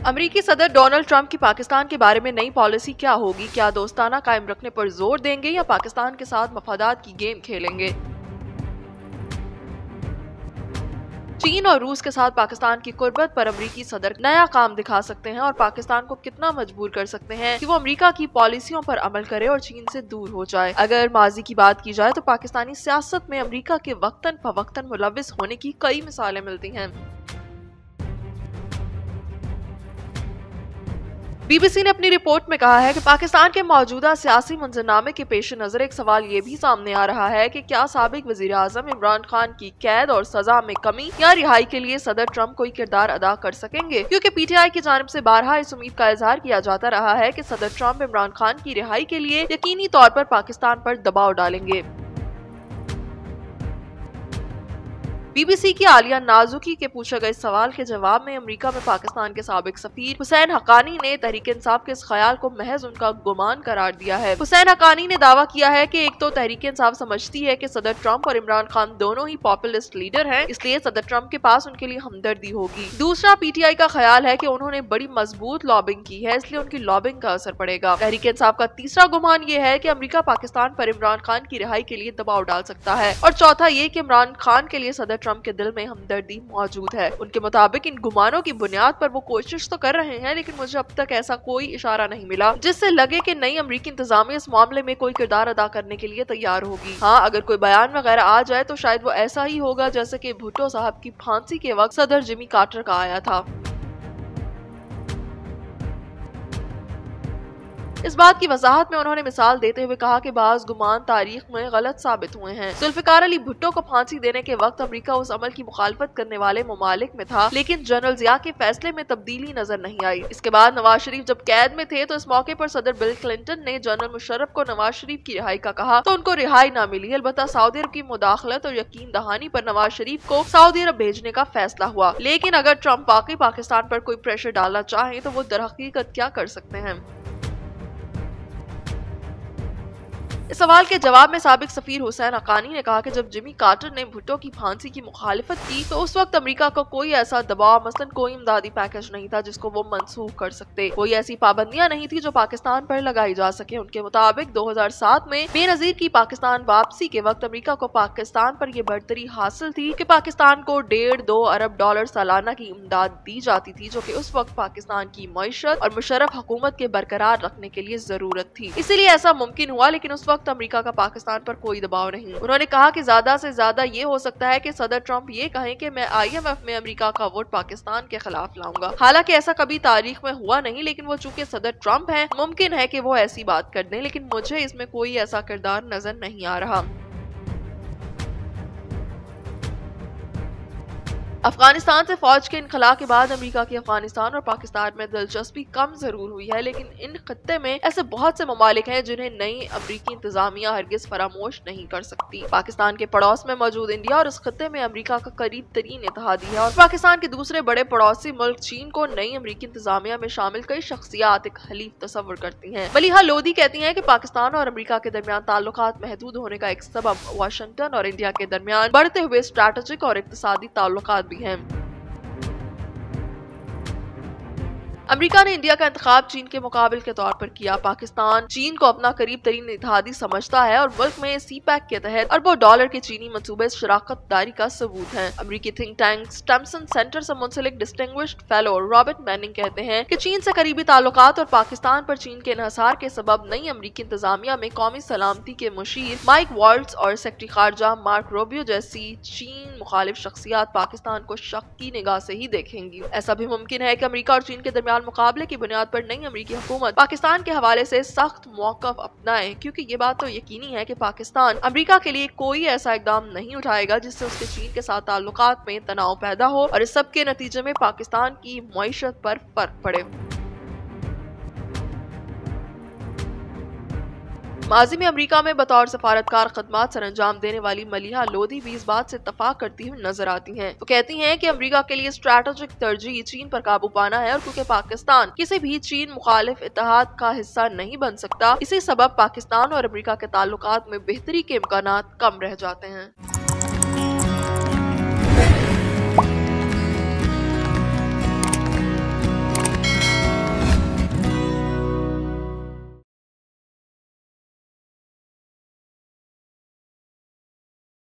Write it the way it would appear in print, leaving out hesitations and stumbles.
अमेरिकी सदर Donald Trump की पाकिस्तान के बारे में नई पॉलिसी क्या होगी? क्या दोस्ताना कायम रखने पर जोर देंगे या पाकिस्तान के साथ मफादात की गेम खेलेंगे? चीन और रूस के साथ पाकिस्तान की कुर्बत पर अमेरिकी सदर नया काम दिखा सकते हैं और पाकिस्तान को कितना मजबूर कर सकते हैं कि वो अमेरिका की पॉलिसियों पर अमल करे और चीन से दूर हो जाए। अगर माजी की बात की जाए तो पाकिस्तानी सियासत में अमेरिका के वक्तन फवक्तन मुलविस होने की कई मिसालें मिलती हैं। बीबीसी ने अपनी रिपोर्ट में कहा है कि पाकिस्तान के मौजूदा सियासी मंजरनामे के पेश नजर एक सवाल ये भी सामने आ रहा है कि क्या साबिक वजीर आजम इमरान खान की कैद और सजा में कमी या रिहाई के लिए सदर ट्रंप कोई किरदार अदा कर सकेंगे, क्योंकि पीटीआई की जानिब से बारहा इस उम्मीद का इजहार किया जाता रहा है कि सदर ट्रंप इमरान खान की रिहाई के लिए यकीनी तौर पर पाकिस्तान पर दबाव डालेंगे। बीबीसी की आलिया नाजुकी के पूछे गए सवाल के जवाब में अमेरिका में पाकिस्तान के साबिक सफीर हुसैन हक्कानी ने तहरीक इंसाफ के इस ख्याल को महज उनका गुमान करार दिया है। हुसैन हक्कानी ने दावा किया है कि एक तो तहरीक इंसाफ समझती है कि सदर ट्रंप और इमरान खान दोनों ही पॉपुलिस्ट लीडर हैं, इसलिए सदर ट्रंप के पास उनके लिए हमदर्दी होगी। दूसरा, पीटीआई का ख्याल है कि उन्होंने बड़ी मजबूत लॉबिंग की है, इसलिए उनकी लॉबिंग का असर पड़ेगा। तहरीक इंसाफ का तीसरा गुमान ये है कि अमेरिका पाकिस्तान पर इमरान खान की रिहाई के लिए दबाव डाल सकता है, और चौथा ये कि इमरान खान के लिए सदर ट्रंप के दिल में हमदर्दी मौजूद है। उनके मुताबिक इन गुमानों की बुनियाद पर वो कोशिश तो कर रहे हैं, लेकिन मुझे अब तक ऐसा कोई इशारा नहीं मिला जिससे लगे कि नई अमेरिकी इंतजामिया इस मामले में कोई किरदार अदा करने के लिए तैयार होगी। हाँ, अगर कोई बयान वगैरह आ जाए तो शायद वो ऐसा ही होगा जैसे कि भुट्टो साहब की फांसी के वक्त सदर जिमी कार्टर का आया था। इस बात की वजाहत में उन्होंने मिसाल देते हुए कहा कि बाज गुमान तारीख में गलत साबित हुए हैं। जुल्फिकार अली भुट्टो को फांसी देने के वक्त अमेरिका उस अमल की मुखालफत करने वाले ममालिक में था, लेकिन जनरल जिया के फैसले में तब्दीली नजर नहीं आई। इसके बाद नवाज शरीफ जब कैद में थे तो इस मौके पर सदर बिल क्लिंटन ने जनरल मुशर्रफ को नवाज शरीफ की रिहाई का कहा तो उनको रिहाई न मिली। अलबत्ता सऊदी अरब की मुदाखलत और यकीन दहानी पर नवाज शरीफ को सऊदी अरब भेजने का फैसला हुआ। लेकिन अगर ट्रंप वाकई पाकिस्तान पर कोई प्रेशर डालना चाहे तो वो दरहकीकत क्या कर सकते हैं? इस सवाल के जवाब में साबिक सफीर हुसैन हक्कानी ने कहा कि जब जिमी कार्टर ने भुट्टो की फांसी की मुखालिफत की तो उस वक्त अमेरिका का कोई ऐसा दबाव, मसलन कोई इमदादी पैकेज नहीं था जिसको वो मनसूख कर सकते। कोई ऐसी पाबंदियां नहीं थी जो पाकिस्तान पर लगाई जा सके। उनके मुताबिक 2007 में बेनजीर की पाकिस्तान वापसी के वक्त अमेरिका को पाकिस्तान पर यह बढ़तरी हासिल थी कि पाकिस्तान को $1.5-2 अरब सालाना की इमदाद दी जाती थी, जो कि उस वक्त पाकिस्तान की मईशत और मुशर्रफ हुकूमत के बरकरार रखने के लिए जरूरत थी। इसीलिए ऐसा मुमकिन हुआ, लेकिन उस वक्त अमेरिका का पाकिस्तान पर कोई दबाव नहीं। उन्होंने कहा कि ज्यादा से ज्यादा ये हो सकता है कि सदर ट्रंप ये कहें कि मैं IMF में अमेरिका का वोट पाकिस्तान के खिलाफ लाऊंगा। हालांकि ऐसा कभी तारीख में हुआ नहीं, लेकिन वो चूंकि सदर ट्रंप हैं, मुमकिन है कि वो ऐसी बात कर दें, लेकिन मुझे इसमें कोई ऐसा किरदार नजर नहीं आ रहा। अफगानिस्तान से फौज के इनखला के बाद अमेरिका की अफगानिस्तान और पाकिस्तान में दिलचस्पी कम जरूर हुई है, लेकिन इन खत्ते में ऐसे बहुत से ममालिक हैं जिन्हें नई अमेरिकी इंतजामिया हरगिज फरामोश नहीं कर सकती। पाकिस्तान के पड़ोस में मौजूद इंडिया और इस खत्ते में अमेरिका का करीब तरीन इत्तेहादी है, और पाकिस्तान के दूसरे बड़े पड़ोसी मुल्क चीन को नई अमेरिकी इंतजामिया में शामिल कई शख्सियात एक हलीफ तस्वर करती हैं। मलिहा लोधी कहती हैं कि पाकिस्तान और अमेरिका के दरमियान ताल्लुकात महदूद होने का एक सबब वाशिंगटन और इंडिया के दरमियान बढ़ते हुए स्ट्रैटेजिक और इक्तिसादी ताल्लुकात भी हैं। अमेरिका ने इंडिया का इंतखाब चीन के मुकाबिल के तौर पर किया। पाकिस्तान चीन को अपना करीब तरीन इत्तेहादी समझता है और मुल्क में CPEC के तहत अरबों डॉलर के चीनी मंसूबे शराकत दारी का सबूत है। अमेरिकी थिंक टैंक स्टेम्सन सेंटर से मुंसलिक डिस्टिंग्विश्ड फेलो रॉबर्ट मैनिंग कहते हैं कि चीन से करीबी ताल्लुकात और पाकिस्तान पर चीन के इन्हिसार के सबब नई अमेरिकी इंतजामिया में कौमी सलामती के मुशीर माइक वाल्ट्ज और सेक्रेटरी खारजा मार्क रोबियो जैसी चीन मुखालिफ शख्सियात पाकिस्तान को शक की निगाह से ही देखेंगी। ऐसा भी मुमकिन है कि अमेरिका और चीन के दरमियान मुकाबले की बुनियाद पर नई अमेरिकी हुकूमत पाकिस्तान के हवाले से सख्त मौक़िफ़ अपनाए, क्योंकि ये बात तो यकीनी है कि पाकिस्तान अमेरिका के लिए कोई ऐसा इकदाम नहीं उठाएगा जिससे उसके चीन के साथ ताल्लुकात में तनाव पैदा हो और इस सब के नतीजे में पाकिस्तान की मईशत पर फर्क पड़े। माजी में अमेरिका में बतौर सफारतकार खदमात सरंजाम देने वाली मलिहा लोधी भी इस बात से इत्तफाक करती हुई नजर आती हैं। वो कहती हैं कि अमेरिका के लिए स्ट्रैटेजिक तरजीह चीन पर काबू पाना है, और क्योंकि पाकिस्तान किसी भी चीन मुखालिफ इत्तेहाद का हिस्सा नहीं बन सकता, इसी सबब पाकिस्तान और अमेरिका के ताल्लुकात में बेहतरी के इम्कानात कम रह जाते हैं।